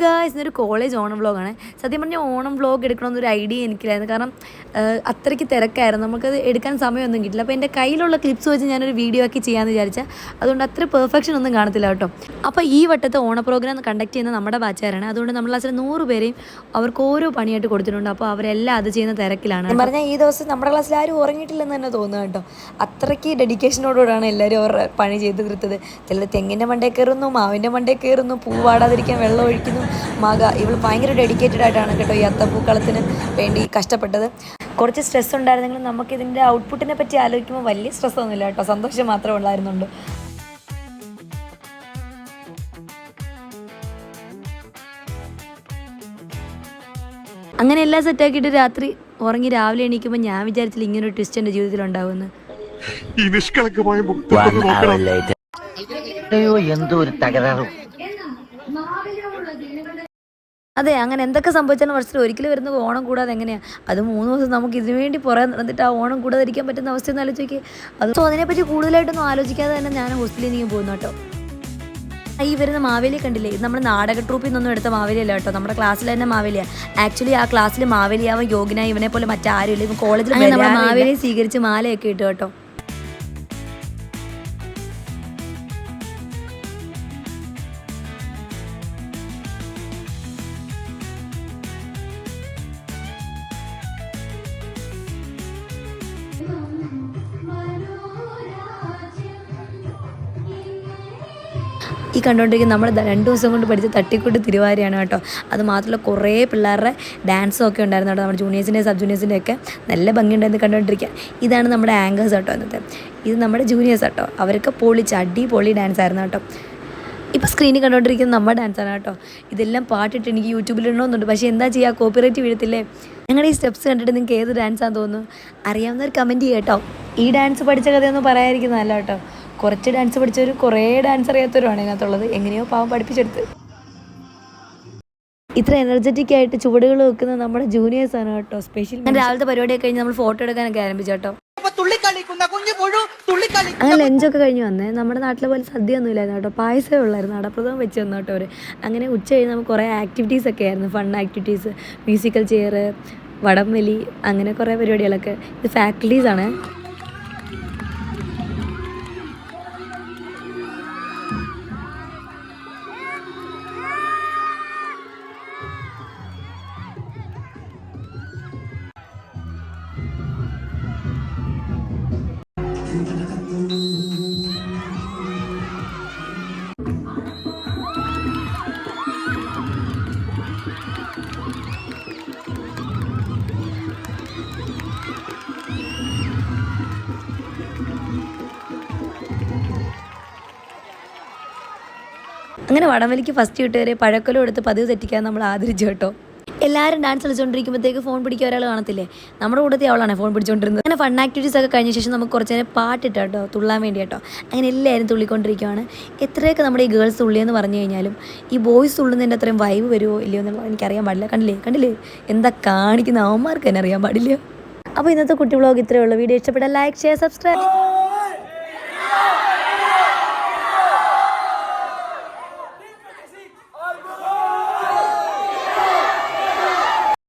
Guys, ഇന്നൊരു college Onam വ്ളോഗാണ്. സത്യം പറഞ്ഞാൽ ഓണം വ്ളോഗ് എടുക്കണമെന്നൊരു ഐഡിയ എനിക്കില്ലായിരുന്നു. കാരണം അത്രയ്ക്ക് തിരക്കായിരുന്നു, നമുക്കത് എടുക്കാൻ സമയമൊന്നും കിട്ടില്ല. അപ്പോൾ എൻ്റെ കയ്യിലുള്ള ക്ലിപ്സ് വെച്ച് ഞാനൊരു വീഡിയോ ആക്കി ചെയ്യാമെന്ന് വിചാരിച്ചാൽ അതുകൊണ്ട് അത്ര പെർഫെക്ഷൻ ഒന്നും കാണത്തില്ല കേട്ടോ. അപ്പോൾ ഈ വട്ടത്തെ ഓണ പ്രോഗ്രാം കണ്ടക്ട് ചെയ്യുന്ന നമ്മുടെ ബാച്ചുകാരാണ്. അതുകൊണ്ട് നമ്മൾ ക്ലാസ്സിൽ 100 പേരെയും അവർക്ക് ഓരോ പണിയായിട്ട് കൊടുത്തിട്ടുണ്ട്. അപ്പോൾ അവരെല്ലാം അത് ചെയ്യുന്ന തിരക്കിലാണ്. പറഞ്ഞാൽ ഈ ദിവസം നമ്മുടെ ക്ലാസ്സിൽ ആരും ഉറങ്ങിയിട്ടില്ലെന്ന് തന്നെ തോന്നുന്നു കേട്ടോ. അത്രയ്ക്ക് ഡെഡിക്കേഷനോടുകൂടാണ് എല്ലാവരും അവരുടെ പണി ചെയ്ത് തീർത്തത്. ചിലർ തെങ്ങിൻ്റെ മണ്ടേ കയറുന്നു, മാവിൻ്റെ മണ്ടേ കയറുന്നു, പൂവാടാതിരിക്കാൻ വെള്ളം ഒഴിക്കുന്നു. ഇവൾ ഭയങ്കര ഡെഡിക്കേറ്റഡ് ആയിട്ടാണ് കേട്ടോ ഈ അത്തപ്പൂക്കളത്തിന് വേണ്ടി കഷ്ടപ്പെട്ടത്. കുറച്ച് സ്ട്രെസ് ഉണ്ടായിരുന്നെങ്കിലും നമുക്കിതിൻ്റെ ഔട്ട്പുട്ടിനെ പറ്റി ആലോചിക്കുമ്പോൾ വലിയ സ്ട്രെസ് ഒന്നുമില്ല കേട്ടോ, സന്തോഷം മാത്രമേ ഉള്ളായിരുന്നുള്ളൂ. അങ്ങനെ എല്ലാം സെറ്റാക്കിയിട്ട് രാത്രി ഉറങ്ങി രാവിലെ എണീക്കുമ്പോൾ ഞാൻ വിചാരിച്ചില്ല ഇങ്ങനൊരു ട്വിസ്റ്റ് എൻ്റെ ജീവിതത്തിൽ ഉണ്ടാവുമെന്ന്. അതെ, അങ്ങനെ എന്തൊക്കെ സംഭവിച്ചാലും വർഷത്തിൽ ഒരിക്കലും വരുന്ന ഓണം കൂടാതെ എങ്ങനെയാണ്? അത് 3 ദിവസം നമുക്ക് ഇതിനു വേണ്ടി പുറകെ നടന്നിട്ട് ആ ഓണം കൂടാതിരിക്കാൻ പറ്റുന്ന അവസ്ഥയൊന്നും ആലോചിക്കുക. സോ അതിനെപ്പറ്റി കൂടുതലായിട്ടൊന്നും ആലോചിക്കാതെ തന്നെ ഞാൻ ഹോസ്റ്റലിൽ നിന്ന് പോകുന്നു കേട്ടോ. ഈ വരുന്ന മാവേലിയെ കണ്ടില്ലേ? ഇത് നമ്മുടെ നാടക ട്രൂപ്പിൽ നിന്നൊന്നും എടുത്ത മാവേലിയല്ല കേട്ടോ, നമ്മുടെ ക്ലാസ്സിൽ തന്നെ മാവേലിയാണ്. ആക്ച്വലി ആ ക്ലാസ്സിൽ മാവേലിയാവാൻ യോഗ്യനായി ഇവനെ പോലെ മറ്റാരും ഇല്ല. ഇപ്പം കോളേജിൽ നമ്മുടെ മാവേലിയെ സ്വീകരിച്ച് മാലയൊക്കെ ഇട്ടു കേട്ടോ. ഈ കണ്ടുകൊണ്ടിരിക്കുന്ന നമ്മൾ 2 ദിവസം കൊണ്ട് പഠിച്ച് തട്ടിക്കൂട്ട് തിരുവാതിരയാണ് കേട്ടോ. അത് മാത്രമല്ല കുറേ പിള്ളേരുടെ ഡാൻസും ഒക്കെ ഉണ്ടായിരുന്നു കേട്ടോ. നമ്മുടെ ജൂനിയേഴ്സിൻ്റെ സബ് ജൂനിയേഴ്സിൻ്റെ ഒക്കെ നല്ല ഭംഗിയുണ്ടായിരുന്നു കണ്ടുകൊണ്ടിരിക്കുക. ഇതാണ് നമ്മുടെ ആങ്കേഴ്സ് കേട്ടോ ഇന്നത്തെ. ഇത് നമ്മുടെ ജൂനിയേഴ്സ് കേട്ടോ. അവരൊക്കെ അടിപൊളി ഡാൻസ് ആയിരുന്നു കേട്ടോ. ഇപ്പോൾ സ്ക്രീനിൽ കണ്ടുകൊണ്ടിരിക്കുന്നത് നമ്മുടെ ഡാൻസാണ് കേട്ടോ. ഇതെല്ലാം പാട്ടിട്ട് എനിക്ക് യൂട്യൂബിൽ ഇടണമെന്നുണ്ട്, പക്ഷേ എന്താ ചെയ്യുക, കോപ്പിറൈറ്റ് വീഴത്തില്ലേ. ഞങ്ങളുടെ ഈ സ്റ്റെപ്സ് കണ്ടിട്ട് നിങ്ങൾക്ക് ഏത് ഡാൻസാണെന്ന് തോന്നുന്നു? അറിയാവുന്നവർ കമൻറ്റ് ചെയ്യുക കേട്ടോ. ഈ ഡാൻസ് പഠിച്ച കഥയൊന്നും പറയാതിരിക്കുന്നതല്ല കേട്ടോ. കുറച്ച് ഡാൻസ് പഠിച്ചവരും കുറേ ഡാൻസ് അറിയാത്തവരുമാണ് ഇതിനകത്തുള്ളത്. എങ്ങനെയോ പാവം പഠിപ്പിച്ചെടുത്ത്. ഇത്ര എനർജറ്റിക് ആയിട്ട് ചുവടുകൾ വെക്കുന്നത് നമ്മുടെ ജൂനിയേഴ്സാണ് കേട്ടോ. സ്പെഷ്യൽ രാവിലത്തെ പരിപാടിയൊക്കെ കഴിഞ്ഞ് നമ്മൾ ഫോട്ടോ എടുക്കാനൊക്കെ ആരംഭിച്ചു കേട്ടോ. അങ്ങനെ ലഞ്ചൊക്കെ കഴിഞ്ഞ് വന്നേ. നമ്മുടെ നാട്ടിലെ പോലെ സദ്യ ഒന്നും ഇല്ലായിരുന്നു കേട്ടോ, പായസമേ ഉള്ളായിരുന്നു. അടപ്രഥമം വെച്ച് തന്നു കേട്ടോ അവർ. അങ്ങനെ ഉച്ച കഴിഞ്ഞ് നമുക്ക് കുറേ ആക്ടിവിറ്റീസൊക്കെ ആയിരുന്നു, ഫൺ ആക്ടിവിറ്റീസ്, മ്യൂസിക്കൽ ചെയർ, വടംവലി, അങ്ങനെ കുറേ പരിപാടികളൊക്കെ. ഇത് ഫാക്കൽറ്റീസാണ്. അങ്ങനെ വടംവലിക്ക് ഫസ്റ്റ് കിട്ടിയവരെ പഴക്കൊലം എടുത്ത് പതിവ് തെറ്റിക്കാൻ നമ്മൾ ആദരിച്ചു കേട്ടോ. എല്ലാവരും ഡാൻസ് കളിച്ചുകൊണ്ടിരിക്കുമ്പോഴത്തേക്ക് ഫോൺ പിടിക്കുക ഒരാൾ കാണത്തില്ലേ, നമ്മുടെ കൂട്ടത്തിൽ അവളാണ് ഫോൺ പിടിച്ചുകൊണ്ടിരുന്നത്. അങ്ങനെ ഫൺ ആക്ടിവിറ്റീസ് ഒക്കെ കഴിഞ്ഞ ശേഷം നമുക്ക് കുറച്ച് നേരം പാട്ടിട്ട് കേട്ടോ, തുള്ളാൻ വേണ്ടി കേട്ടോ. അങ്ങനെ എല്ലാവരും തുള്ളിക്കൊണ്ടിരിക്കുകയാണ്. എത്രയൊക്കെ നമ്മുടെ ഈ ഗേൾസ് തുള്ളിയെന്ന് പറഞ്ഞു കഴിഞ്ഞാലും ഈ ബോയ്സ് തുള്ളുന്നതിൻ്റെ അത്രയും വൈബ് വരുമോ ഇല്ലയോ എന്നുള്ളത് എനിക്കറിയാൻ പാടില്ല. കണ്ടില്ലേ എന്താ കാണിക്കുന്ന അവന്മാർക്ക് തന്നെ അറിയാൻ പാടില്ല. അപ്പോൾ ഇന്നത്തെ കുട്ടി വ്ളോഗ് ഇത്രയേ ഉള്ളൂ. വീഡിയോ ഇഷ്ടപ്പെട്ടാൽ ലൈക്ക്, ഷെയർ, സബ്സ്ക്രൈബ്.